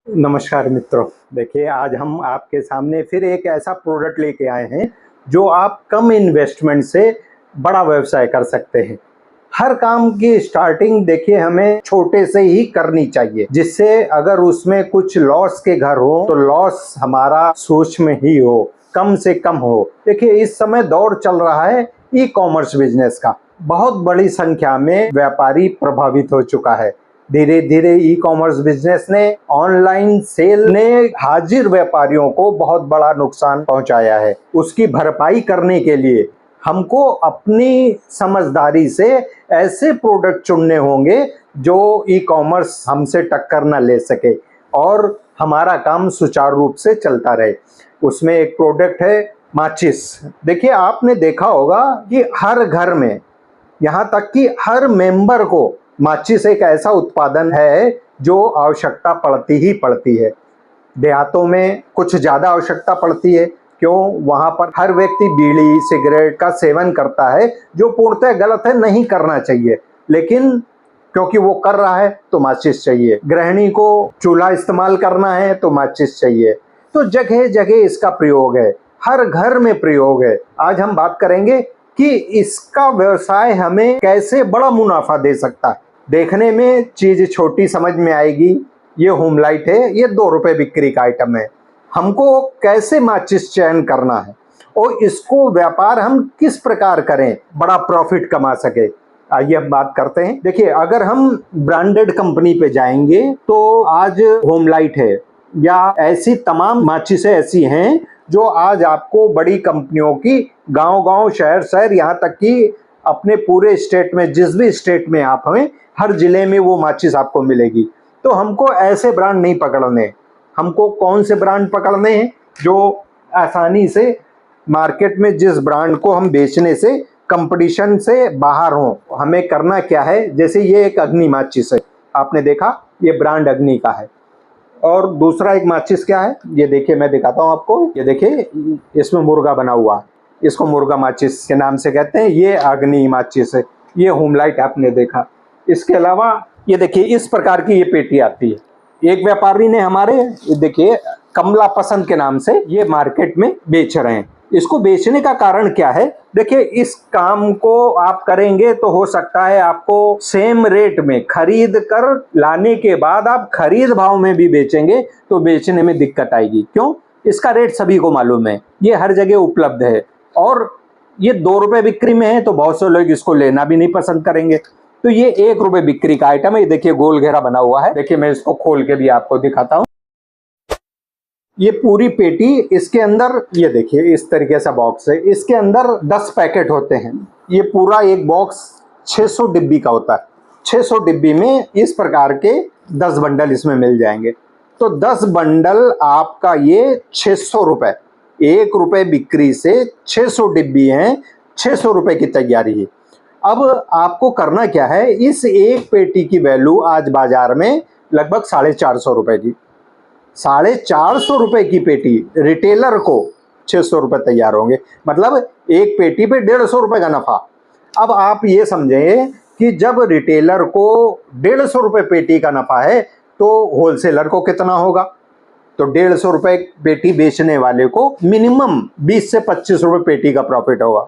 नमस्कार मित्रों। देखिए, आज हम आपके सामने फिर एक ऐसा प्रोडक्ट लेके आए हैं जो आप कम इन्वेस्टमेंट से बड़ा व्यवसाय कर सकते हैं। हर काम की स्टार्टिंग देखिए हमें छोटे से ही करनी चाहिए, जिससे अगर उसमें कुछ लॉस के घर हो तो लॉस हमारा सूक्ष्म ही हो, कम से कम हो। देखिए, इस समय दौर चल रहा है ई कॉमर्स बिजनेस का। बहुत बड़ी संख्या में व्यापारी प्रभावित हो चुका है। धीरे धीरे ई कॉमर्स बिजनेस ने, ऑनलाइन सेल ने हाजिर व्यापारियों को बहुत बड़ा नुकसान पहुंचाया है। उसकी भरपाई करने के लिए हमको अपनी समझदारी से ऐसे प्रोडक्ट चुनने होंगे जो ई कॉमर्स हमसे टक्कर न ले सके और हमारा काम सुचारू रूप से चलता रहे। उसमें एक प्रोडक्ट है माचिस। देखिए, आपने देखा होगा कि हर घर में, यहाँ तक कि हर मेंबर को माचिस एक ऐसा उत्पादन है जो आवश्यकता पड़ती ही पड़ती है। देहातों में कुछ ज़्यादा आवश्यकता पड़ती है। क्यों? वहाँ पर हर व्यक्ति बीड़ी सिगरेट का सेवन करता है, जो पूर्णतः गलत है, नहीं करना चाहिए, लेकिन क्योंकि वो कर रहा है तो माचिस चाहिए। गृहिणी को चूल्हा इस्तेमाल करना है तो माचिस चाहिए। तो जगह जगह इसका प्रयोग है, हर घर में प्रयोग है। आज हम बात करेंगे कि इसका व्यवसाय हमें कैसे बड़ा मुनाफा दे सकता है। देखने में चीज छोटी समझ में आएगी। ये होम लाइट है, ये 2 रुपए बिक्री का आइटम है। हमको कैसे माचिस चयन करना है और इसको व्यापार हम किस प्रकार करें, बड़ा प्रॉफिट कमा सके, आइए हम बात करते हैं। देखिए, अगर हम ब्रांडेड कंपनी पे जाएंगे तो आज होम लाइट है या ऐसी तमाम माचिसें ऐसी हैं जो आज आपको बड़ी कंपनियों की गांव-गांव, शहर-शहर, यहाँ तक कि अपने पूरे स्टेट में, जिस भी स्टेट में आप हैं, हर जिले में वो माचिस आपको मिलेगी। तो हमको ऐसे ब्रांड नहीं पकड़ने। हमको कौन से ब्रांड पकड़ने हैं जो आसानी से मार्केट में, जिस ब्रांड को हम बेचने से कंपटीशन से बाहर हो। हमें करना क्या है, जैसे ये एक अग्नि माचिस है, आपने देखा ये ब्रांड अग्नि का है। और दूसरा एक माचिस क्या है, ये देखिए मैं दिखाता हूँ आपको। ये देखिए, इसमें मुर्गा बना हुआ है, इसको मुर्गा माचिस के नाम से कहते हैं। ये अग्नि माचिस है। ये होम लाइट आपने देखा। इसके अलावा ये देखिए, इस प्रकार की ये पेटी आती है। एक व्यापारी ने हमारे, ये देखिए, कमला पसंद के नाम से ये मार्केट में बेच रहे हैं। इसको बेचने का कारण क्या है? देखिए, इस काम को आप करेंगे तो हो सकता है आपको सेम रेट में खरीद कर लाने के बाद आप खरीद भाव में भी बेचेंगे तो बेचने में दिक्कत आएगी। क्यों? इसका रेट सभी को मालूम है, ये हर जगह उपलब्ध है और ये 2 रुपए बिक्री में है तो बहुत से लोग इसको लेना भी नहीं पसंद करेंगे। तो ये 1 रुपए बिक्री का आइटम है। ये देखिए, गोल घेरा बना हुआ है। देखिए, मैं इसको खोल के भी आपको दिखाता हूँ। ये पूरी पेटी, इसके अंदर ये देखिए इस तरीके से बॉक्स है। इसके अंदर 10 पैकेट होते हैं। ये पूरा एक बॉक्स 600 डिब्बी का होता है। 600 डिब्बी में इस प्रकार के 10 बंडल इसमें मिल जाएंगे। तो 10 बंडल आपका ये 600 रुपए, 1 रुपए बिक्री से 600 डिब्बी हैं, 600 रुपए की तैयारी है। अब आपको करना क्या है, इस एक पेटी की वैल्यू आज बाजार में लगभग 450 रुपए की। 450 रुपए की पेटी रिटेलर को 600 रुपए तैयार होंगे, मतलब एक पेटी पे 150 रुपए का नफा। अब आप ये समझें कि जब रिटेलर को 150 रुपए पेटी का नफा है तो होलसेलर को कितना होगा? तो 150 रुपए पेटी बेचने वाले को मिनिमम 20 से 25 रुपए पेटी का प्रॉफिट होगा।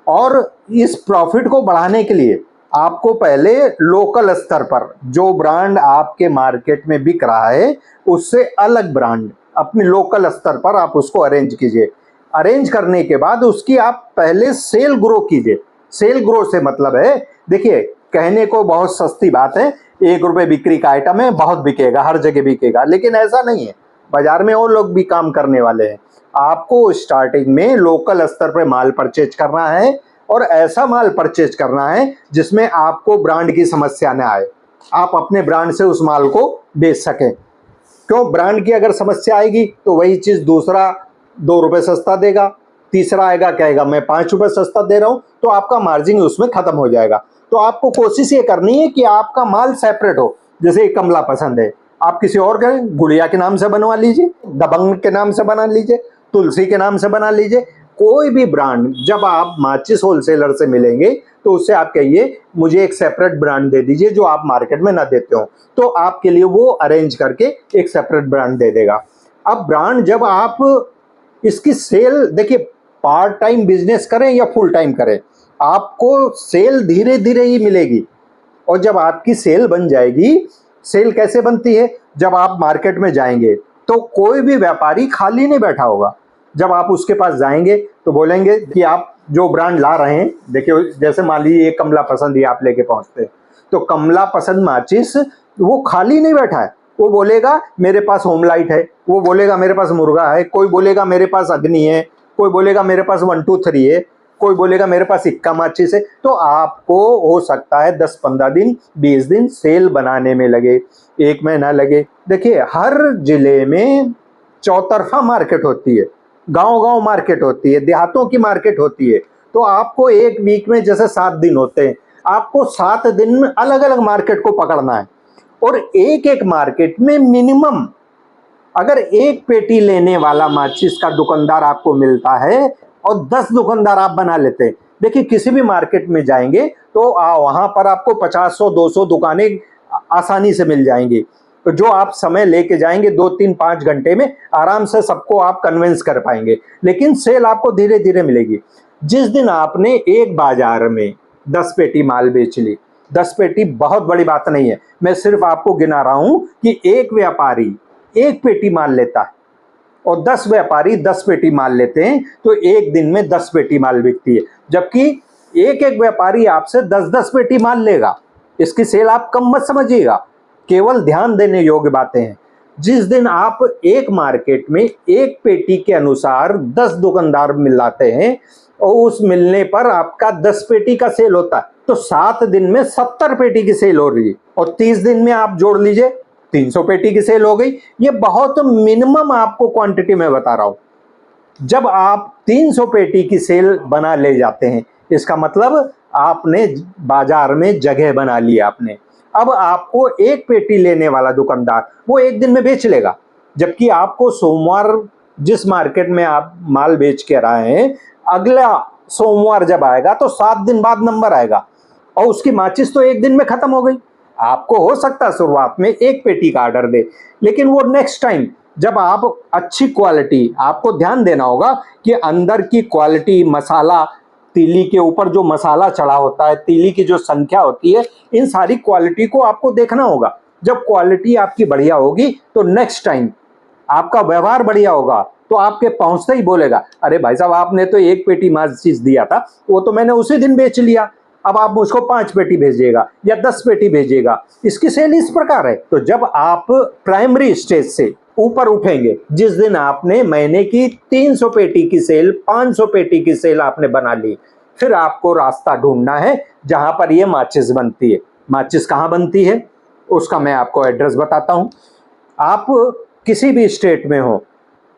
और इस प्रॉफिट को बढ़ाने के लिए आपको पहले लोकल स्तर पर जो ब्रांड आपके मार्केट में बिक रहा है उससे अलग ब्रांड अपने लोकल स्तर पर आप उसको अरेंज कीजिए। अरेंज करने के बाद उसकी आप पहले सेल ग्रो कीजिए। सेल ग्रो से मतलब है, देखिए, कहने को बहुत सस्ती बात है, 1 रुपए बिक्री का आइटम है, बहुत बिकेगा, हर जगह बिकेगा, लेकिन ऐसा नहीं है। बाजार में और लोग भी काम करने वाले हैं। आपको स्टार्टिंग में लोकल स्तर पर माल परचेज करना है और ऐसा माल परचेज करना है जिसमें आपको ब्रांड की समस्या न आए, आप अपने ब्रांड से उस माल को बेच सकें। क्यों? ब्रांड की अगर समस्या आएगी तो वही चीज़ दूसरा 2 रुपए सस्ता देगा, तीसरा आएगा कहेगा मैं 5 रुपए सस्ता दे रहा हूँ, तो आपका मार्जिन उसमें खत्म हो जाएगा। तो आपको कोशिश ये करनी है कि आपका माल सेपरेट हो। जैसे कमला पसंद है, आप किसी और के, गुड़िया के नाम से बनवा लीजिए, दबंग के नाम से बना लीजिए, तुलसी के नाम से बना लीजिए। कोई भी ब्रांड जब आप माचिस होलसेलर से मिलेंगे तो उससे आप कहिए मुझे एक सेपरेट ब्रांड दे दीजिए जो आप मार्केट में ना देते हो, तो आपके लिए वो अरेंज करके एक सेपरेट ब्रांड दे देगा। अब ब्रांड जब आप इसकी सेल देखिए, पार्ट टाइम बिजनेस करें या फुल टाइम करें, आपको सेल धीरे धीरे ही मिलेगी। और जब आपकी सेल बन जाएगी, सेल कैसे बनती है, जब आप मार्केट में जाएंगे तो कोई भी व्यापारी खाली नहीं बैठा होगा। जब आप उसके पास जाएंगे तो बोलेंगे कि आप जो ब्रांड ला रहे हैं, देखिए जैसे मान लीजिए कमला पसंद ही आप लेके पहुंचते हैं, तो कमला पसंद माचिस वो खाली नहीं बैठा है। वो बोलेगा मेरे पास होमलाइट है, वो बोलेगा मेरे पास मुर्गा है, कोई बोलेगा मेरे पास अग्नि है, कोई बोलेगा मेरे पास 1 2 3 है, कोई बोलेगा मेरे पास इक्का माचिस है। तो आपको हो सकता है 10-15 दिन 20 दिन सेल बनाने में लगे, 1 महीना लगे। देखिए हर जिले में चौतरफा मार्केट होती है, गांव गांव मार्केट होती है, देहातों की मार्केट होती है। तो आपको एक वीक में जैसे 7 दिन होते हैं, आपको 7 दिन अलग अलग मार्केट को पकड़ना है। और एक एक मार्केट में मिनिमम अगर 1 पेटी लेने वाला माचिस का दुकानदार आपको मिलता है और 10 दुकानदार आप बना लेते हैं, देखिए किसी भी मार्केट में जाएंगे तो वहां पर आपको 50-100-200 दुकानें आसानी से मिल जाएंगी। तो जो आप समय लेके जाएंगे 2-3-5 घंटे में आराम से सबको आप कन्विंस कर पाएंगे, लेकिन सेल आपको धीरे धीरे मिलेगी। जिस दिन आपने एक बाजार में 10 पेटी माल बेच ली, 10 पेटी बहुत बड़ी बात नहीं है, मैं सिर्फ आपको गिना रहा हूं कि एक व्यापारी 1 पेटी माल लेता है और 10 व्यापारी 10 पेटी माल लेते हैं, तो एक दिन में 10 पेटी माल बिकती है। जबकि एक एक व्यापारी आपसे 10-10 पेटी माल लेगा। इसकी सेल आप कम मत समझिएगा, केवल ध्यान देने योग्य बातें हैं। जिस दिन आप एक मार्केट में 1 पेटी के अनुसार 10 दुकानदार मिलाते हैं और उस मिलने पर आपका 10 पेटी का सेल होता है, तो 7 दिन में 70 पेटी की सेल हो रही है। और 30 दिन में आप जोड़ लीजिए 300 पेटी की सेल हो गई। ये बहुत मिनिमम आपको क्वांटिटी में बता रहा हूं। जब आप 300 पेटी की सेल बना ले जाते हैं, इसका मतलब आपने बाजार में जगह बना ली आपने। अब आपको 1 पेटी लेने वाला दुकानदार वो एक दिन में बेच लेगा, जबकि आपको सोमवार जिस मार्केट में आप माल बेच के रहे हैं, अगला सोमवार जब आएगा तो 7 दिन बाद नंबर आएगा और उसकी माचिस तो एक दिन में खत्म हो गई। आपको हो सकता है शुरुआत में 1 पेटी का ऑर्डर दे, लेकिन वो नेक्स्ट टाइम जब आप अच्छी क्वालिटी, आपको ध्यान देना होगा कि अंदर की क्वालिटी, मसाला, तीली के ऊपर जो मसाला चढ़ा होता है, तीली की जो संख्या होती है, इन सारी क्वालिटी को आपको देखना होगा। जब क्वालिटी आपकी बढ़िया होगी तो नेक्स्ट टाइम आपका व्यवहार बढ़िया होगा, तो आपके पहुंचते ही बोलेगा अरे भाई साहब आपने तो 1 पेटी माचिस दिया था, वो तो मैंने उसी दिन बेच लिया, अब आप मुझको 5 पेटी भेजिएगा या 10 पेटी भेजिएगा। इसकी सेल इस प्रकार है। तो जब आप प्राइमरी स्टेज से ऊपर उठेंगे, जिस दिन आपने महीने की 300 पेटी की सेल, 500 पेटी की सेल आपने बना ली, फिर आपको रास्ता ढूंढना है जहां पर ये माचिस बनती है। माचिस कहाँ बनती है उसका मैं आपको एड्रेस बताता हूं। आप किसी भी स्टेट में हो,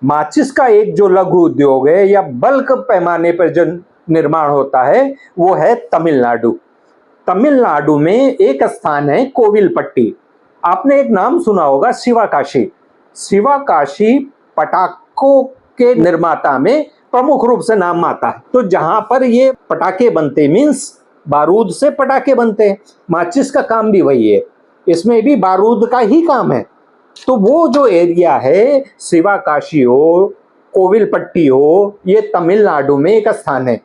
माचिस का एक जो लघु उद्योग है या बल्क पैमाने पर जो निर्माण होता है वो है तमिलनाडु। तमिलनाडु में एक स्थान है कोविलपट्टी। आपने एक नाम सुना होगा शिवाकाशी। शिवाकाशी पटाखों के निर्माता में प्रमुख रूप से नाम आता है। तो जहां पर ये पटाखे बनते, मीन्स बारूद से पटाखे बनते हैं, माचिस का काम भी वही है, इसमें भी बारूद का ही काम है। तो वो जो एरिया है, शिवाकाशी हो, कोविलपट्टी हो, ये तमिलनाडु में एक स्थान है।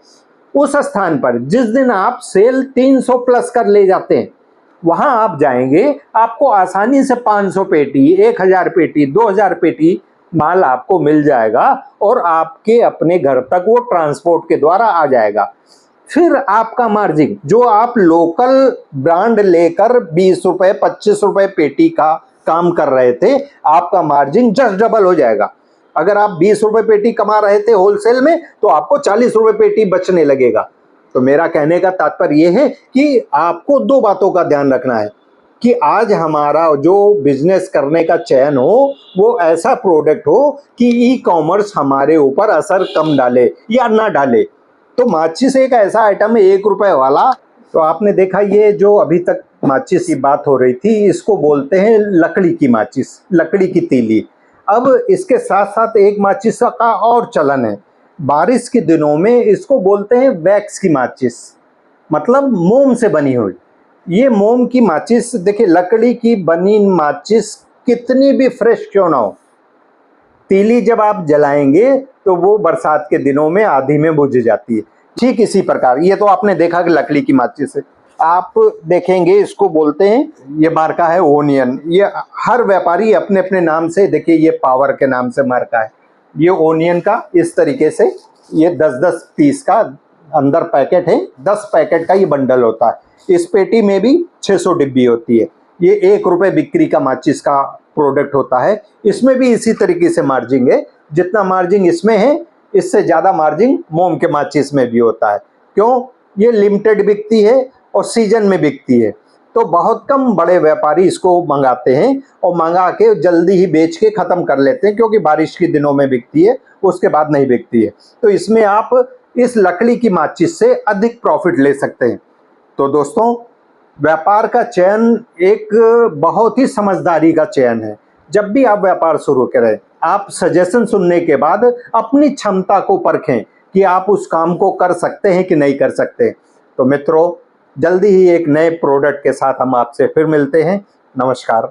उस स्थान पर जिस दिन आप सेल 300 प्लस कर ले जाते हैं, वहां आप जाएंगे, आपको आसानी से 500 पेटी, 1000 पेटी, 2000 पेटी माल आपको मिल जाएगा और आपके अपने घर तक वो ट्रांसपोर्ट के द्वारा आ जाएगा। फिर आपका मार्जिन जो आप लोकल ब्रांड लेकर 20 रुपए 25 रुपए पेटी का काम कर रहे थे, आपका मार्जिन जस्ट डबल हो जाएगा। अगर आप 20 रुपए पेटी कमा रहे थे होलसेल में, तो आपको 40 रुपए पेटी बचने लगेगा। तो मेरा कहने का तात्पर्य यह है कि आपको 2 बातों का ध्यान रखना है कि आज हमारा जो बिजनेस करने का चयन हो वो ऐसा प्रोडक्ट हो कि ई कॉमर्स हमारे ऊपर असर कम डाले या ना डाले। तो माचिस एक ऐसा आइटम है 1 रुपए वाला। तो आपने देखा ये जो अभी तक माचिस की बात हो रही थी, इसको बोलते हैं लकड़ी की माचिस, लकड़ी की तीली। अब इसके साथ साथ एक माचिस का और चलन है बारिश के दिनों में इसको बोलते हैं वैक्स की माचिस, मतलब मोम से बनी हुई। ये मोम की माचिस, देखिए लकड़ी की बनी माचिस कितनी भी फ्रेश क्यों ना हो, तीली जब आप जलाएंगे तो वो बरसात के दिनों में आधी में बुझ जाती है। ठीक इसी प्रकार ये तो आपने देखा कि लकड़ी की माचिस है, आप देखेंगे इसको बोलते हैं, ये मार्का है ओनियन। ये हर व्यापारी अपने अपने नाम से, देखिए ये पावर के नाम से मार्का है। ये ओनियन का इस तरीके से ये 10-10 पीस का अंदर पैकेट है, 10 पैकेट का ये बंडल होता है। इस पेटी में भी 600 डिब्बी होती है। ये 1 रुपये बिक्री का माचिस का प्रोडक्ट होता है। इसमें भी इसी तरीके से मार्जिन है, जितना मार्जिन इसमें है इससे ज़्यादा मार्जिन मोम के माचिस में भी होता है। क्यों? ये लिमिटेड बिकती है और सीजन में बिकती है, तो बहुत कम बड़े व्यापारी इसको मंगाते हैं और मंगा के जल्दी ही बेच के ख़त्म कर लेते हैं, क्योंकि बारिश के दिनों में बिकती है, उसके बाद नहीं बिकती है। तो इसमें आप इस लकड़ी की माचिस से अधिक प्रॉफिट ले सकते हैं। तो दोस्तों, व्यापार का चयन एक बहुत ही समझदारी का चयन है। जब भी आप व्यापार शुरू करें, आप सजेशन सुनने के बाद अपनी क्षमता को परखें कि आप उस काम को कर सकते हैं कि नहीं कर सकते। तो मित्रों, जल्दी ही एक नए प्रोडक्ट के साथ हम आपसे फिर मिलते हैं। नमस्कार।